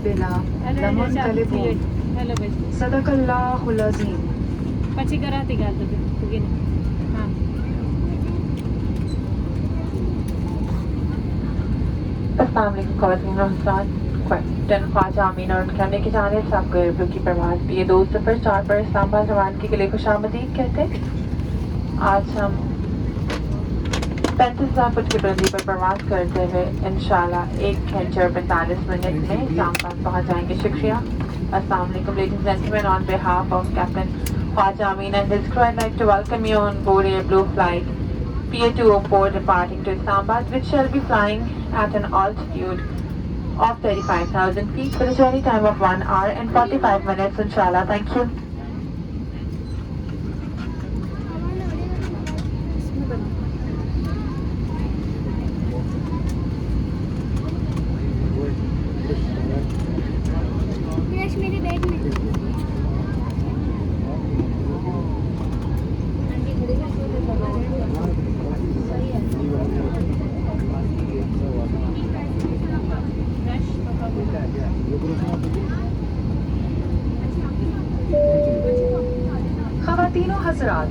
قلوبنا لمنقلبون صدق الله العظيم. પછી કરાતી ગાલ તો ભૂગીને हाँ कैप्टन ख्वाजा अमीन और उनके हमने की जाने से आपको एयरब्लू की परवाज़ भी ये 204 पर इस्लामाबाद रवानगी के लिए खुशामदीद कहते हैं। आज हम 35,000 फुट की बुलंदी पर परवाज़ करते हुए इंशाल्लाह 1 घंटे और 45 मिनट में इस्लामाबाद पहुँच जाएंगे। शुक्रिया। अस्सलाम वालेकुम ladies and gentlemen, on behalf of Captain Khwaja Amin and his crew, I'd like to welcome you on board Airblue flight PA204 departing to Islamabad, which shall be flying at an altitude of 35,000 feet for a journey time of 1 hour and 45 minutes, inshallah. Thank you. मेरे bag में ख़वातीनो हज़रात,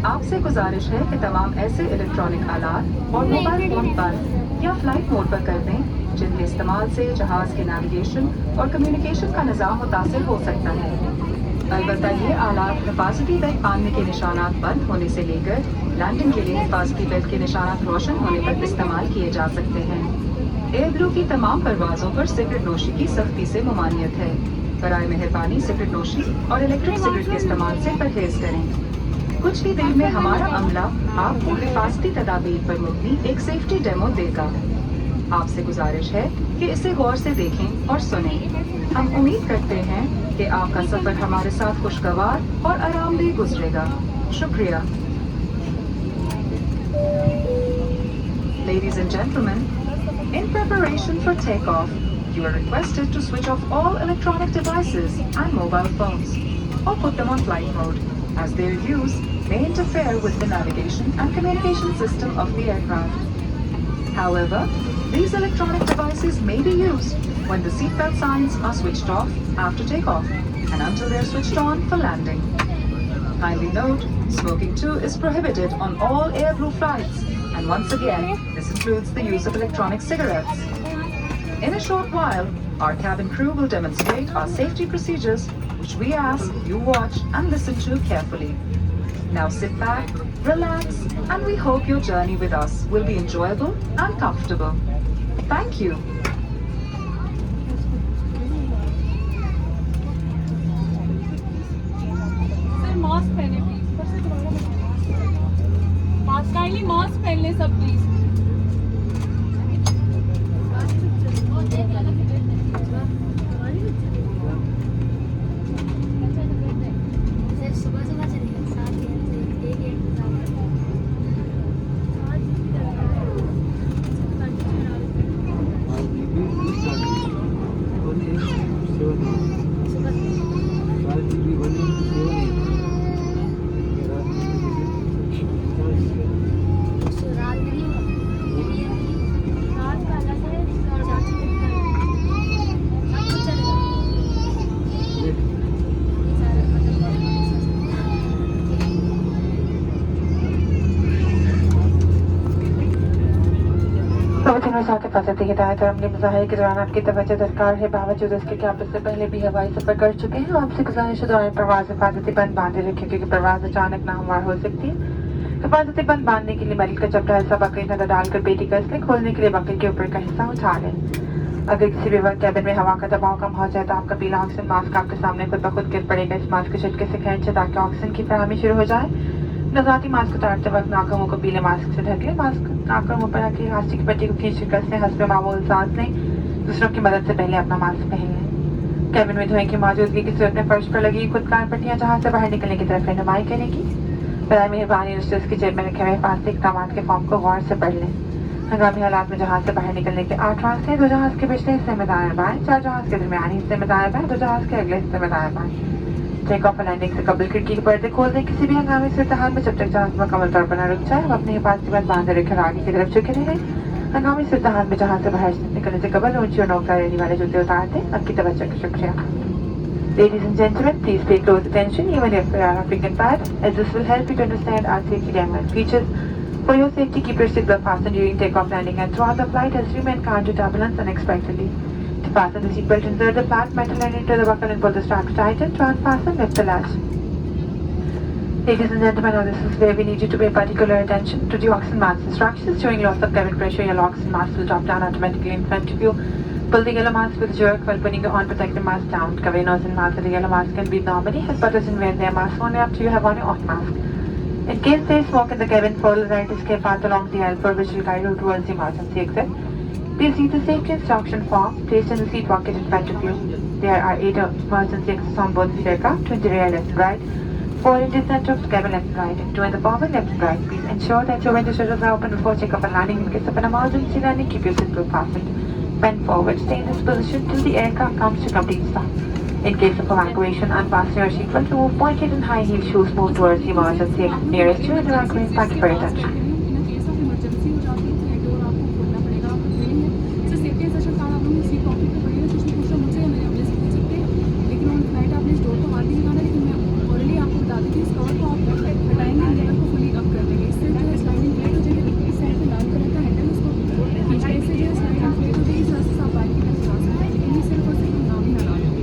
आपसे गुजारिश है कि तमाम ऐसे electronic आलात और मोबाइल फ़ोन बंद या फ्लाइट मोड पर कर दें जिनके इस्तेमाल से जहाज़ के नेविगेशन और कम्युनिकेशन का निज़ाम मुतासिर हो सकता है। अलबत्ता ये आलात हिफाजती बेल्ट बांधने के निशानात बंद होने से लेकर लैंडिंग के लिए हिफाजती बेल्ट के निशानात रोशन होने तक इस्तेमाल किए जा सकते हैं। एयरब्लू की तमाम परवाज़ों पर सिगरेट नोशी की सख्ती से ममानियत है। बराए मेहरबानी सिगरेट नोशी और इलेक्ट्रिक सिगरेट के इस्तेमाल से परहेज करें। कुछ ही देर में हमारा अमला आपको हिफाजती तदाबीर पर मुबनी एक सेफ्टी डेमो देगा। आपसे गुजारिश है कि इसे गौर से देखें और सुनें। हम उम्मीद करते हैं कि आपका सफर हमारे साथ खुशगवार और आरामदेह गुजरेगा। शुक्रिया। Ladies and gentlemen, in preparation for takeoff, you are requested to switch off all electronic devices and mobile phones or put them on flight mode, as their use may interfere with the navigation and communication system of the aircraft. However, these electronic devices may be used when the seatbelt signs are switched off after takeoff and until they are switched on for landing. Kindly note, smoking too is prohibited on all Airblue flights, and once again, this includes the use of electronic cigarettes. In a short while, our cabin crew will demonstrate our safety procedures, which we ask you watch and listen to carefully. Now sit back, relax, and we hope your journey with us will be enjoyable and comfortable. Thank you. Sir mask पहने please mask kindly mask पहन ले सब please सुबह सुबह चलेगा 7 हिफाजती हिदायत और अमली मुजाहिर के दौरान आपकी तवज्जो दरकार है। बावजूद इसके कि आप इससे पहले भी हवाई सफर कर चुके हैं, आपसे गुजारिश है दौरान प्रवास हिफाजती बंद बांधे रखें, क्योंकि प्रवास अचानक नाहमवार हो सकती है। हिफाजती बंद बांधने के लिए मरीज का चपटा हिस्सा बकरी नजर डालकर पेटी का इसलिए खोलने के लिए बकरी के ऊपर का हिस्सा उठा लें। अगर किसी भी वक्त कैबिन में हवा का दबाव कम हो जाए तो आपका पीला ऑक्सीजन मास्क आपके सामने खुद ब खुद गिर पड़ेगा। इस मास्क को झटके से खींचे ताकि ऑक्सीजन की फराहमी शुरू हो जाए। नजाती मास्क उतारते वक्त नाक और मुंह को पीले मास्क से ढक लें। मास्क नाक और मुंह पर रखी इलास्टिक की पट्टी को खींच कर कसलें, हंसपे मामूल सांस लें। दूसरों की मदद से पहले अपना मास्क पहन लें। कैबिन में धुएं की मौजूदगी की सूरत में फर्श पर लगी खुदकार पट्टियां जहां से बाहर निकलने की तरफ रहनुमाई करेगी। बराए मेहरबानी रिश्ते की जेब में रखे हुए हिफाजती इक़दामात के फॉर्म को गौर से पढ़ लें। हंगामी हालात में जहाज से बाहर निकलने के 8 रास्ते, 2 जहाज के पिछले हिस्से में दाएं बाएं, 4 जहाज के दरमियानी हिस्से में दाएं बाएं, 2 जहाज के अगले हिस्से में दाएं बाएं। टेक ऑफ लैंडिंग से कबल खिड़की के पर्दे खोल दें। किसी भी हंगामी सूरत हाल में जब तक जहाज मुकम्मल तौर पर न रुक जाए, हम अपनी हिफाजती बंद बांधे रखे और आगे की तरफ झुके रहें। हंगामी सूरत में जहाज से बाहर निकलने से कबल ऊंची और नोकदार रहने वाले जूते उतार दें। आपकी तवज्जो का शुक्रिया। Ladies and gentlemen, please pay close attention even if you are African fat, as this will help you to understand our safety guideline features. For your safety, keep your seatbelt fastened during takeoff, landing, and throughout the flight as you may encounter turbulence unexpectedly. To fasten the seatbelt, insert the flat metal end into the buckle and pull the strap to tighten. To unfasten, lift the latch. Ladies and gentlemen, now this is where we need you to pay particular attention to the oxygen mask instructions. During loss of cabin pressure, your oxygen mask will drop down automatically in front of you. Pull the yellow mask with a jerk while putting your on-protective mask down. Cover your nose and mouth with the yellow mask and breathe normally, as others can wear their mask only after you have on your off mask. In case there is smoke in the cabin, follow the right escape path along the aisle which will guide you towards the emergency exit. Please read the safety instruction form placed in the seat pocket in front of you. There are 8 emergency exits on both the aircraft, 2 in the rear left and right, 4 in the center of the cabin left and right, and 2 in the forward left and right. Please ensure that your window shutters are open before takeoff and landing. In case of an emergency landing, keep your seatbelt fastened. Bend forward, stay in this position till the aircraft comes to complete stop. In case of evacuation, unfasten your seatbelt, remove pointed and high heel shoes, move towards the emergency exit nearest you and evacuate. Thank you for your attention. In case of emergency हो जाती है तो head door आपको खोलना पड़ेगा। आपको training है sir safety instruction card आप लोगों ने सीट पॉकेट में पड़ी है। जिसने पूछा मुझसे या मैंने अपने से पूछ सकते हैं, लेकिन ऑन फ्लाइट आपने इस डोर को हाथ नहीं लगाना। लेकिन मैं ऑलरेडी आपको बता दी थी इस कवर को आप हटाएंगे लेवल को फुली अप कर देंगे। इससे जो है स्लाइडिंग प्लेट हो जाएगी। इस साइड पे लाल कलर का हैंडल उसको खींचने से जो है स्लाइडिंग प्लेट हो जाएगी। इस तरह से आप बाइक की तरफ जा सकते हैं, लेकिन ये सिर्फ और सिर्फ नाम ही हटा देंगे।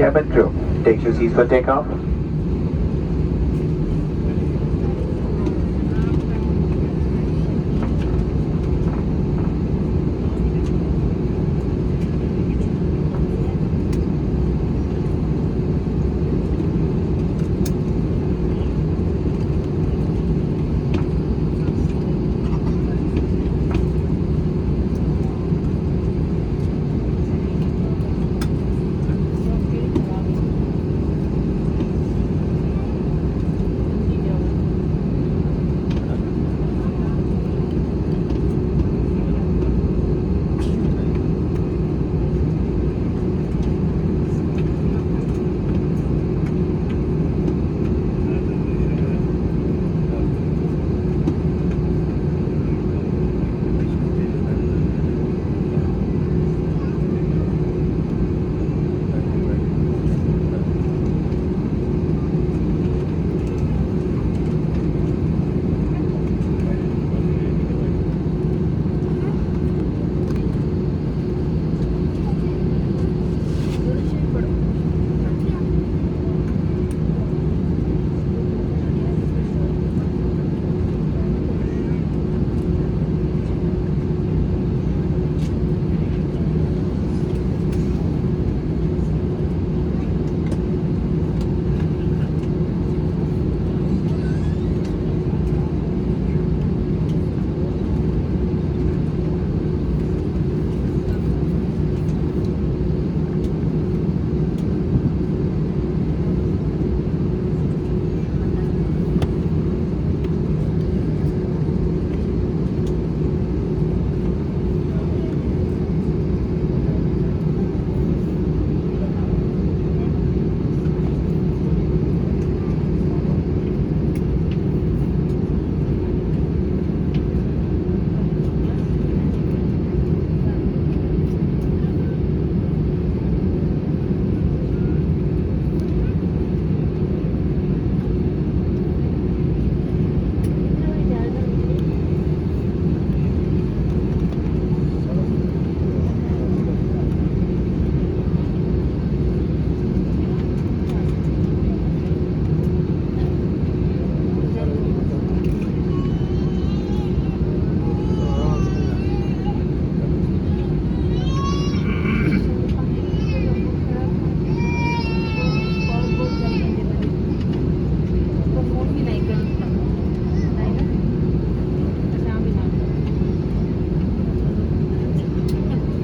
Cabin crew, take your seats for takeoff.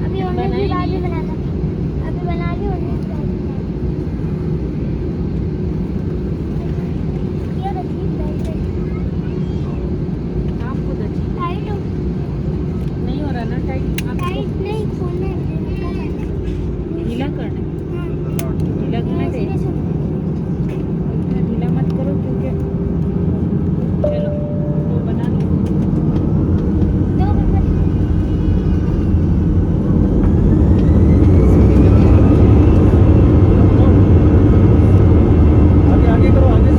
अभी उन्हें भी बाद में बनाता, अभी बना के उन्हें भी बाद में बनाता। ये देखिए टाइट आप खुद अच्छी टाइट हो, नहीं हो रहा ना टाइट, आप टाइट नहीं खोलना है, ढीला करना है। हाँ ढीला करना है, सीधे से इतना ढीला मत करो क्योंकि चलो तो बना लो। दो मिनट आगे आगे करो आगे।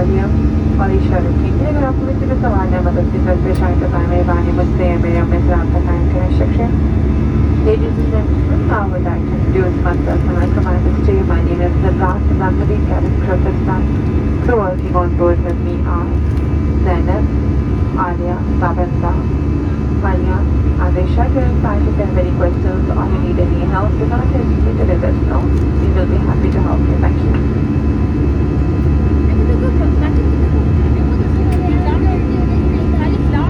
आलिया और ईशा रखेंगे। अगर आपको किसी भी सवाल या मदद की जरूरत पेश आए तो मेहरबानी मुझसे या मेरे अम्मी से रब्ता कायम करें। शुक्रिया। Ladies and gentlemen, I would like to introduce myself and recommend this to you. My name is Nabrat and I'm the lead cabin crew of this flight. Crew working on board with me are Zainab, Alia, Sabanda, Maria, Adesha. During flight, if you have any questions or you need any help, do not hesitate to let us know. We will be happy to